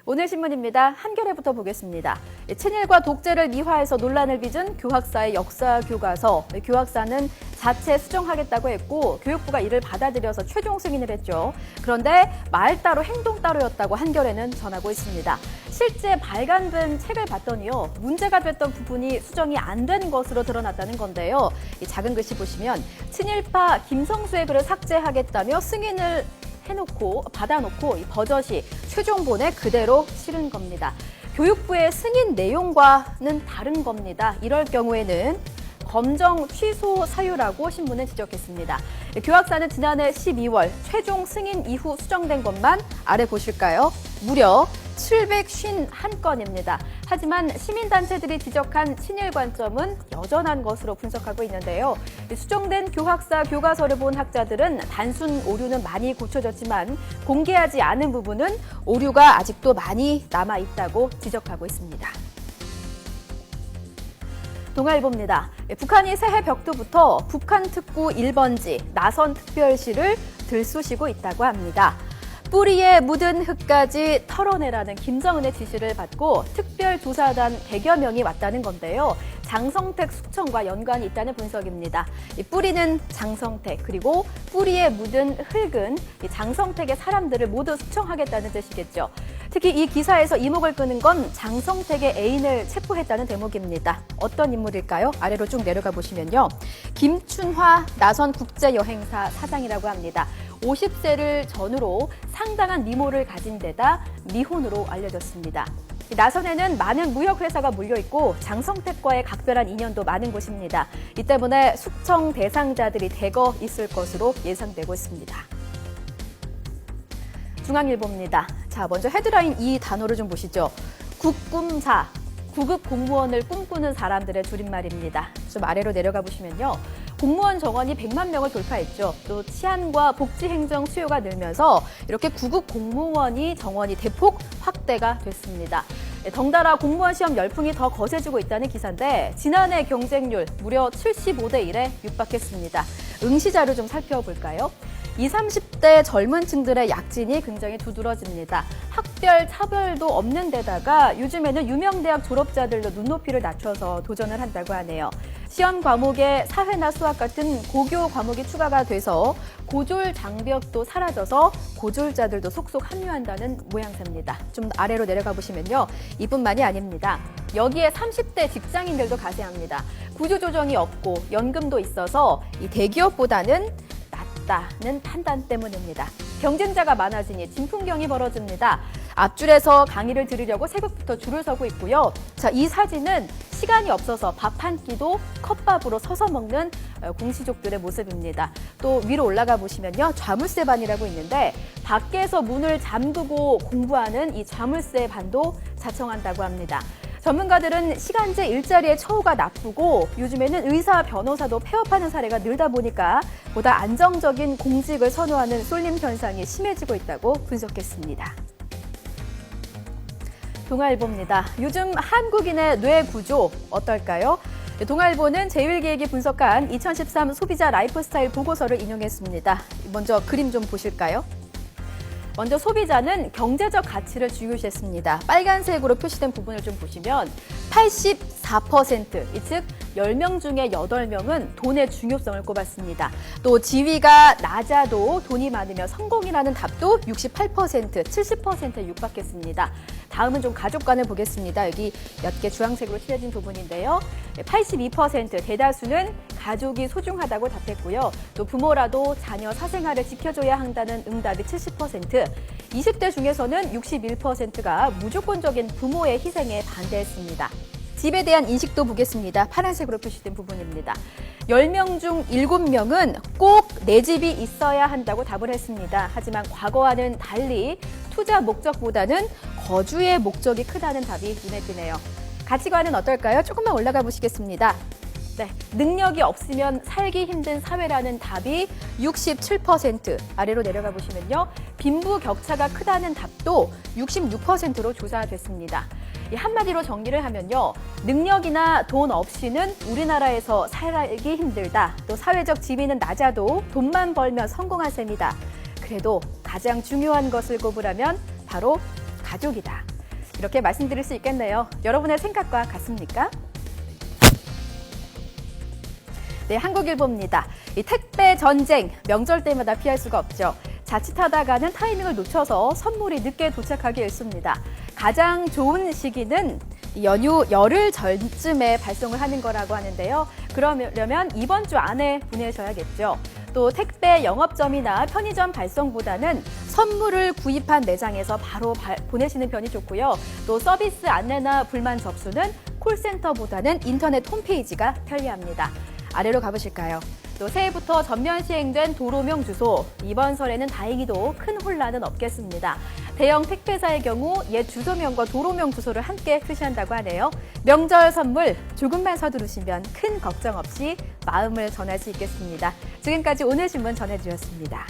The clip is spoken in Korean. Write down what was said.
오늘 신문입니다. 한겨레부터 보겠습니다. 친일과 독재를 미화해서 논란을 빚은 교학사의 역사 교과서. 교학사는 자체 수정하겠다고 했고 교육부가 이를 받아들여서 최종 승인을 했죠. 그런데 말 따로 행동 따로였다고 한겨레는 전하고 있습니다. 실제 발간된 책을 봤더니요. 문제가 됐던 부분이 수정이 안 된 것으로 드러났다는 건데요. 이 작은 글씨 보시면 친일파 김성수의 글을 삭제하겠다며 승인을 받아놓고 이 버젓이 최종본에 그대로 실은 겁니다. 교육부의 승인 내용과는 다른 겁니다. 이럴 경우에는 검정 취소 사유라고 신문은 지적했습니다. 교학사는 지난해 12월 최종 승인 이후 수정된 것만 아래 보실까요? 무려 751건입니다. 하지만 시민단체들이 지적한 친일 관점은 여전한 것으로 분석하고 있는데요. 수정된 교학사 교과서를 본 학자들은 단순 오류는 많이 고쳐졌지만 공개하지 않은 부분은 오류가 아직도 많이 남아있다고 지적하고 있습니다. 동아일보입니다. 북한이 새해 벽두부터 북한 특구 1번지 나선 특별시를 들쑤시고 있다고 합니다. 뿌리에 묻은 흙까지 털어내라는 김정은의 지시를 받고 특별조사단 100여 명이 왔다는 건데요. 장성택 숙청과 연관이 있다는 분석입니다. 이 뿌리는 장성택, 그리고 뿌리에 묻은 흙은 이 장성택의 사람들을 모두 숙청하겠다는 뜻이겠죠. 특히 이 기사에서 이목을 끄는 건 장성택의 애인을 체포했다는 대목입니다. 어떤 인물일까요? 아래로 쭉 내려가 보시면요. 김춘화 나선 국제여행사 사장이라고 합니다. 50세를 전후로 상당한 미모를 가진 데다 미혼으로 알려졌습니다. 나선에는 많은 무역회사가 몰려있고 장성택과의 각별한 인연도 많은 곳입니다. 이 때문에 숙청 대상자들이 대거 있을 것으로 예상되고 있습니다. 중앙일보입니다. 자, 먼저 헤드라인 이 단어를 좀 보시죠. 국꿈사, 구급 공무원을 꿈꾸는 사람들의 줄임말입니다. 좀 아래로 내려가 보시면요. 공무원 정원이 100만 명을 돌파했죠. 또 치안과 복지 행정 수요가 늘면서 이렇게 구급 공무원이 정원이 대폭 확대가 됐습니다. 덩달아 공무원 시험 열풍이 더 거세지고 있다는 기사인데 지난해 경쟁률 무려 75대 1에 육박했습니다. 응시자료 좀 살펴볼까요? 20, 30대 젊은 층들의 약진이 굉장히 두드러집니다. 학별, 차별도 없는 데다가 요즘에는 유명 대학 졸업자들도 눈높이를 낮춰서 도전을 한다고 하네요. 시험 과목에 사회나 수학 같은 고교 과목이 추가가 돼서 고졸 장벽도 사라져서 고졸자들도 속속 합류한다는 모양새입니다. 좀 아래로 내려가 보시면요. 이뿐만이 아닙니다. 여기에 30대 직장인들도 가세합니다. 구조조정이 없고 연금도 있어서 이 대기업보다는 는 판단 때문입니다. 경쟁자가 많아지니 진풍경이 벌어집니다. 앞줄에서 강의를 들으려고 새벽부터 줄을 서고 있고요. 자, 이 사진은 시간이 없어서 밥 한 끼도 컵밥으로 서서 먹는 공시족들의 모습입니다. 또 위로 올라가 보시면요. 좌물쇠반이라고 있는데 밖에서 문을 잠그고 공부하는 이 좌물쇠 반도 자청한다고 합니다. 전문가들은 시간제 일자리의 처우가 나쁘고 요즘에는 의사, 변호사도 폐업하는 사례가 늘다 보니까 보다 안정적인 공직을 선호하는 쏠림 현상이 심해지고 있다고 분석했습니다. 동아일보입니다. 요즘 한국인의 뇌 구조 어떨까요? 동아일보는 제1기획이 분석한 2013 소비자 라이프스타일 보고서를 인용했습니다. 먼저 그림 좀 보실까요? 먼저 소비자는 경제적 가치를 중요시했습니다. 빨간색으로 표시된 부분을 좀 보시면 84%, 즉 10명 중에 8명은 돈의 중요성을 꼽았습니다. 또 지위가 낮아도 돈이 많으면 성공이라는 답도 68%, 70%에 육박했습니다. 다음은 좀 가족관을 보겠습니다. 여기 몇 개 주황색으로 칠해진 부분인데요. 82% 대다수는 가족이 소중하다고 답했고요. 또 부모라도 자녀 사생활을 지켜줘야 한다는 응답이 70%, 20대 중에서는 61%가 무조건적인 부모의 희생에 반대했습니다. 집에 대한 인식도 보겠습니다. 파란색으로 표시된 부분입니다. 10명 중 7명은 꼭 내 집이 있어야 한다고 답을 했습니다. 하지만 과거와는 달리 투자 목적보다는 거주의 목적이 크다는 답이 눈에 띄네요. 가치관은 어떨까요? 조금만 올라가 보시겠습니다. 네, 능력이 없으면 살기 힘든 사회라는 답이 67%, 아래로 내려가 보시면요. 빈부격차가 크다는 답도 66%로 조사됐습니다. 한마디로 정리를 하면요. 능력이나 돈 없이는 우리나라에서 살기 힘들다. 또 사회적 지위는 낮아도 돈만 벌면 성공한 셈이다. 그래도 가장 중요한 것을 꼽으라면 바로 가족이다. 이렇게 말씀드릴 수 있겠네요. 여러분의 생각과 같습니까? 네, 한국일보입니다. 이 택배 전쟁, 명절 때마다 피할 수가 없죠. 자칫하다가는 타이밍을 놓쳐서 선물이 늦게 도착하기 일쑤입니다. 가장 좋은 시기는 연휴 열흘 전쯤에 발송을 하는 거라고 하는데요. 그러려면 이번 주 안에 보내셔야겠죠. 또 택배 영업점이나 편의점 발송보다는 선물을 구입한 매장에서 바로 보내시는 편이 좋고요. 또 서비스 안내나 불만 접수는 콜센터보다는 인터넷 홈페이지가 편리합니다. 아래로 가보실까요? 또 새해부터 전면 시행된 도로명 주소, 이번 설에는 다행히도 큰 혼란은 없겠습니다. 대형 택배사의 경우 옛 주소명과 도로명 주소를 함께 표시한다고 하네요. 명절 선물 조금만 서두르시면 큰 걱정 없이 마음을 전할 수 있겠습니다. 지금까지 오늘 신문 전해드렸습니다.